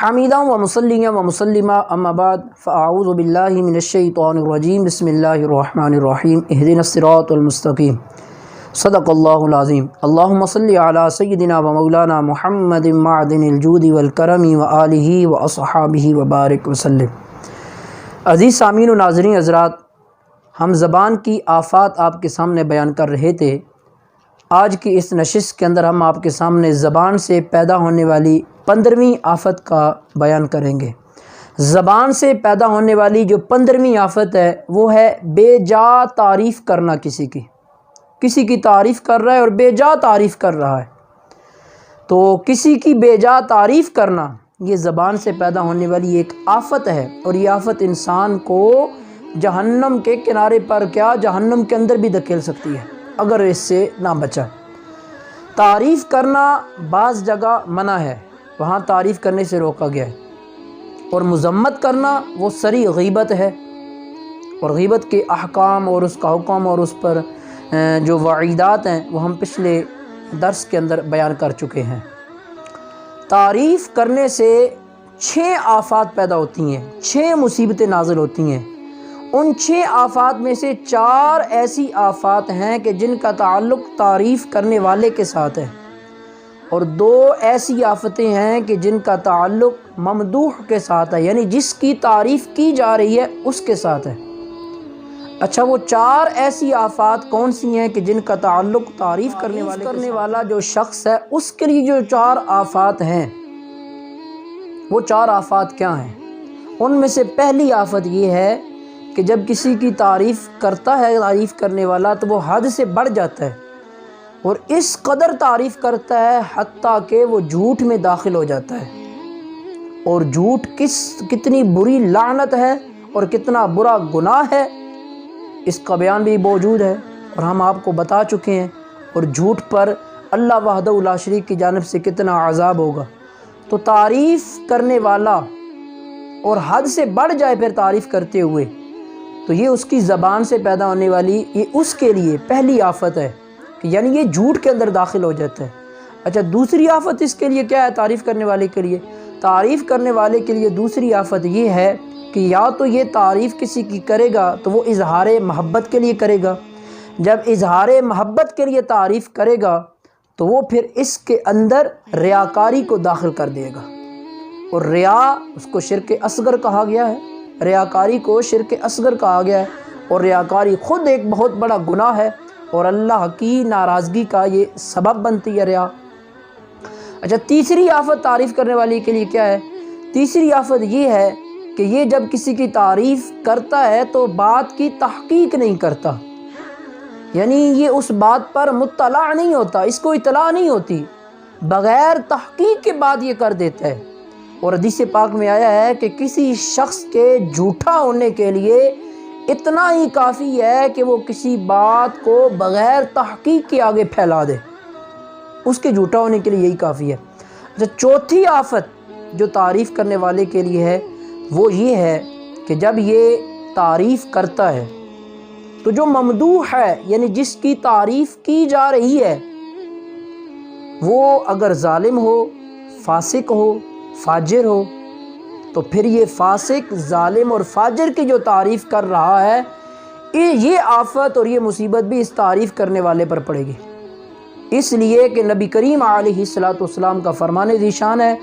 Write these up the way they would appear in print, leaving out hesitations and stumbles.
حمیدا و مصلیاں و مسلمہ اما بعد فاعوذ باللہ من الشیطان الرجیم بسم اللہ الرحمن الرحیم اہدنا الصراط المستقیم صدق اللہ العظیم اللہم صلی علی سیدنا و مولانا محمد معدن الجود والکرم و آلہ و اصحابہ و بارک وسلم۔ عزیز سامعین و ناظرین حضرات، ہم زبان کی آفات آپ کے سامنے بیان کر رہے تھے۔ آج کی اس نشست کے اندر ہم آپ کے سامنے زبان سے پیدا ہونے والی 15ویں آفت کا بیان کریں گے۔ زبان سے پیدا ہونے والی جو 15ویں آفت ہے وہ ہے بے جا تعریف کرنا۔ کسی کی تعریف کر رہا ہے اور بے جا تعریف کر رہا ہے، تو کسی کی بے جا تعریف کرنا یہ زبان سے پیدا ہونے والی ایک آفت ہے، اور یہ آفت انسان کو جہنم کے کنارے پر کیا جہنم کے اندر بھی دھکیل سکتی ہے اگر اس سے نہ بچا۔ تعریف کرنا بعض جگہ منع ہے، وہاں تعریف کرنے سے روکا گیا ہے، اور مذمت کرنا وہ سری غیبت ہے، اور غیبت کے احکام اور اس کا حکم اور اس پر جو وعیدات ہیں وہ ہم پچھلے درس کے اندر بیان کر چکے ہیں۔ تعریف کرنے سے 6 آفات پیدا ہوتی ہیں، 6 مصیبتیں نازل ہوتی ہیں۔ ان 6 آفات میں سے 4 ایسی آفات ہیں کہ جن کا تعلق تعریف کرنے والے کے ساتھ ہے، اور 2 ایسی آفتیں ہیں کہ جن کا تعلق ممدوح کے ساتھ ہے، یعنی جس کی تعریف کی جا رہی ہے اس کے ساتھ ہے۔ اچھا، وہ 4 ایسی آفات کون سی ہیں کہ جن کا تعلق تعریف کرنے والا جو شخص ہے اس کے لیے جو 4 آفات ہیں، وہ 4 آفات کیا ہیں؟ ان میں سے پہلی آفت یہ ہے کہ جب کسی کی تعریف کرتا ہے تعریف کرنے والا تو وہ حد سے بڑھ جاتا ہے، اور اس قدر تعریف کرتا ہے حتیٰ کہ وہ جھوٹ میں داخل ہو جاتا ہے۔ اور جھوٹ کتنی بری لعنت ہے اور کتنا برا گناہ ہے، اس کا بیان بھی موجود ہے اور ہم آپ کو بتا چکے ہیں، اور جھوٹ پر اللہ وحدہ لا شریک کی جانب سے کتنا عذاب ہوگا۔ تو تعریف کرنے والا اور حد سے بڑھ جائے پھر تعریف کرتے ہوئے، تو یہ اس کی زبان سے پیدا ہونے والی یہ اس کے لیے پہلی آفت ہے، کہ یعنی یہ جھوٹ کے اندر داخل ہو جاتا ہے۔ اچھا، دوسری آفت اس کے لیے کیا ہے؟ تعریف کرنے والے کے لیے، تعریف کرنے والے کے لیے دوسری آفت یہ ہے کہ یا تو یہ تعریف کسی کی کرے گا تو وہ اظہار محبت کے لیے کرے گا۔ جب اظہار محبت کے لیے تعریف کرے گا تو وہ پھر اس کے اندر ریاکاری کو داخل کر دے گا، اور ریا اس کو شرک اصغر کہا گیا ہے، ریاکاری کو شرک اصغر کہا گیا ہے، اور ریاکاری خود ایک بہت بڑا گناہ ہے اور اللہ کی ناراضگی کا یہ سبب بنتی ہے ریا۔ اچھا، تیسری آفت تعریف کرنے والی کے لیے کیا ہے؟ تیسری آفت یہ ہے کہ یہ جب کسی کی تعریف کرتا ہے تو بات کی تحقیق نہیں کرتا، یعنی یہ اس بات پر مطلع نہیں ہوتا، اس کو اطلاع نہیں ہوتی، بغیر تحقیق کے بعد یہ کر دیتا ہے۔ اور حدیث پاک میں آیا ہے کہ کسی شخص کے جھوٹا ہونے کے لیے اتنا ہی کافی ہے کہ وہ کسی بات کو بغیر تحقیق کے آگے پھیلا دے، اس کے جھوٹا ہونے کے لیے یہی کافی ہے۔ اچھا، چوتھی آفت جو تعریف کرنے والے کے لیے ہے وہ یہ ہے کہ جب یہ تعریف کرتا ہے تو جو ممدوح ہے، یعنی جس کی تعریف کی جا رہی ہے، وہ اگر ظالم ہو، فاسق ہو، فاجر ہو، تو پھر یہ فاسق، ظالم اور فاجر کی جو تعریف کر رہا ہے، یہ آفت اور یہ مصیبت بھی اس تعریف کرنے والے پر پڑے گی۔ اس لیے کہ نبی کریم علیہ السلام کا فرمان ذیشان ہے،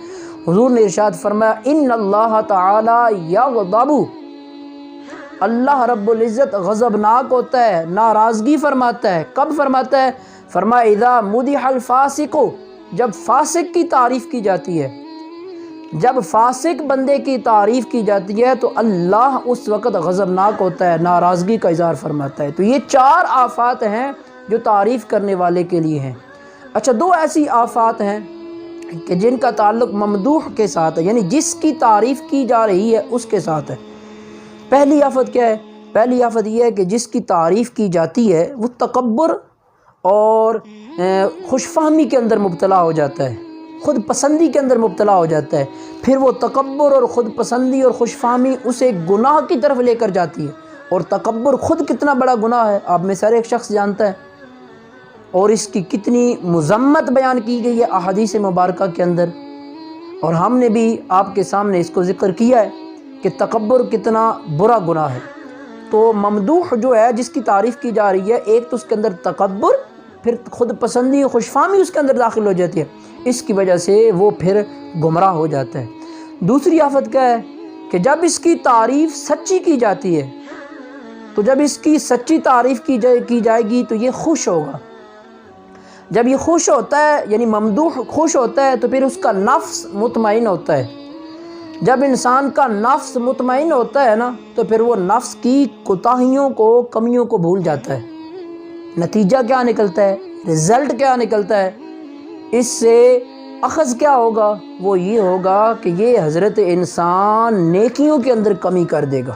حضور نے ارشاد فرمایا ان اللہ تعالی یغضب، اللہ رب العزت غضبناک ہوتا ہے، ناراضگی فرماتا ہے۔ کب فرماتا ہے؟ فرمایا اذا مدح الفاسق، جب فاسق کی تعریف کی جاتی ہے، جب فاسق بندے کی تعریف کی جاتی ہے تو اللہ اس وقت غضبناک ہوتا ہے، ناراضگی کا اظہار فرماتا ہے۔ تو یہ 4 آفات ہیں جو تعریف کرنے والے کے لیے ہیں۔ اچھا، 2 ایسی آفات ہیں کہ جن کا تعلق ممدوح کے ساتھ ہے، یعنی جس کی تعریف کی جا رہی ہے اس کے ساتھ ہے۔ پہلی آفت کیا ہے؟ پہلی آفت یہ ہے کہ جس کی تعریف کی جاتی ہے وہ تکبر اور خوش فہمی کے اندر مبتلا ہو جاتا ہے، خود پسندی کے اندر مبتلا ہو جاتا ہے، پھر وہ تکبر اور خود پسندی اور خوش فہمی اسے گناہ کی طرف لے کر جاتی ہے، اور تکبر خود کتنا بڑا گناہ ہے آپ میں سے ہر ایک شخص جانتا ہے، اور اس کی کتنی مذمت بیان کی گئی ہے احادیث مبارکہ کے اندر۔ اور ہم نے بھی آپ کے سامنے اس کو ذکر کیا ہے کہ تکبر کتنا برا گناہ ہے۔ تو ممدوح جو ہے جس کی تعریف کی جا رہی ہے، ایک تو اس کے اندر تکبر، پھر خود پسندی و خوشفہمی اس کے اندر داخل ہو جاتی ہے، اس کی وجہ سے وہ پھر گمراہ ہو جاتا ہے۔ دوسری آفت کیا ہے کہ جب اس کی تعریف سچی کی جاتی ہے، تو جب اس کی سچی تعریف کی جائے گی تو یہ خوش ہوگا۔ جب یہ خوش ہوتا ہے، یعنی ممدوح خوش ہوتا ہے، تو پھر اس کا نفس مطمئن ہوتا ہے۔ جب انسان کا نفس مطمئن ہوتا ہے نا، تو پھر وہ نفس کی کوتاہیوں کو، کمیوں کو بھول جاتا ہے۔ نتیجہ کیا نکلتا ہے، رزلٹ کیا نکلتا ہے، اس سے اخذ کیا ہوگا؟ وہ یہ ہوگا کہ یہ حضرت انسان نیکیوں کے اندر کمی کر دے گا۔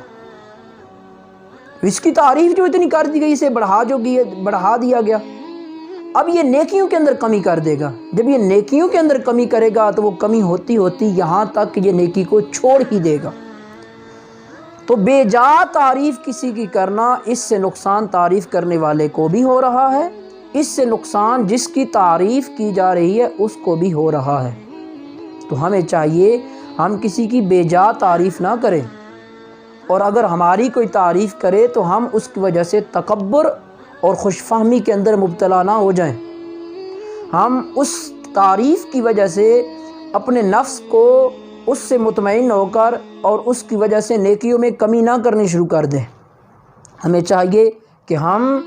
اس کی تعریف جو اتنی کر دی گئی، اسے بڑھا دیا گیا، اب یہ نیکیوں کے اندر کمی کر دے گا۔ جب یہ نیکیوں کے اندر کمی کرے گا تو وہ کمی ہوتی ہوتی یہاں تک کہ یہ نیکی کو چھوڑ ہی دے گا۔ تو بے جا تعریف کسی کی کرنا، اس سے نقصان تعریف کرنے والے کو بھی ہو رہا ہے، اس سے نقصان جس کی تعریف کی جا رہی ہے اس کو بھی ہو رہا ہے۔ تو ہمیں چاہیے ہم کسی کی بے جا تعریف نہ کریں، اور اگر ہماری کوئی تعریف کرے تو ہم اس کی وجہ سے تکبر اور خوش فہمی کے اندر مبتلا نہ ہو جائیں۔ ہم اس تعریف کی وجہ سے اپنے نفس کو اس سے مطمئن ہو کر اور اس کی وجہ سے نیکیوں میں کمی نہ کرنی شروع کر دیں۔ ہمیں چاہیے کہ ہم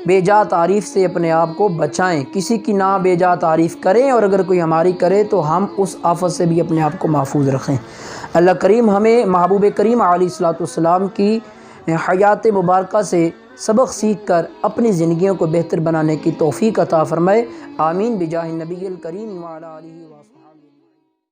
بے جا تعریف سے اپنے آپ کو بچائیں، کسی کی نہ بے جا تعریف کریں، اور اگر کوئی ہماری کرے تو ہم اس آفت سے بھی اپنے آپ کو محفوظ رکھیں۔ اللہ کریم ہمیں محبوب کریم علیہ الصلوۃ والسلام کی حیات مبارکہ سے سبق سیکھ کر اپنی زندگیوں کو بہتر بنانے کی توفیق عطا فرمائے۔ آمین بجاہ النبی الکریم وعلی آلہ وصحبہ۔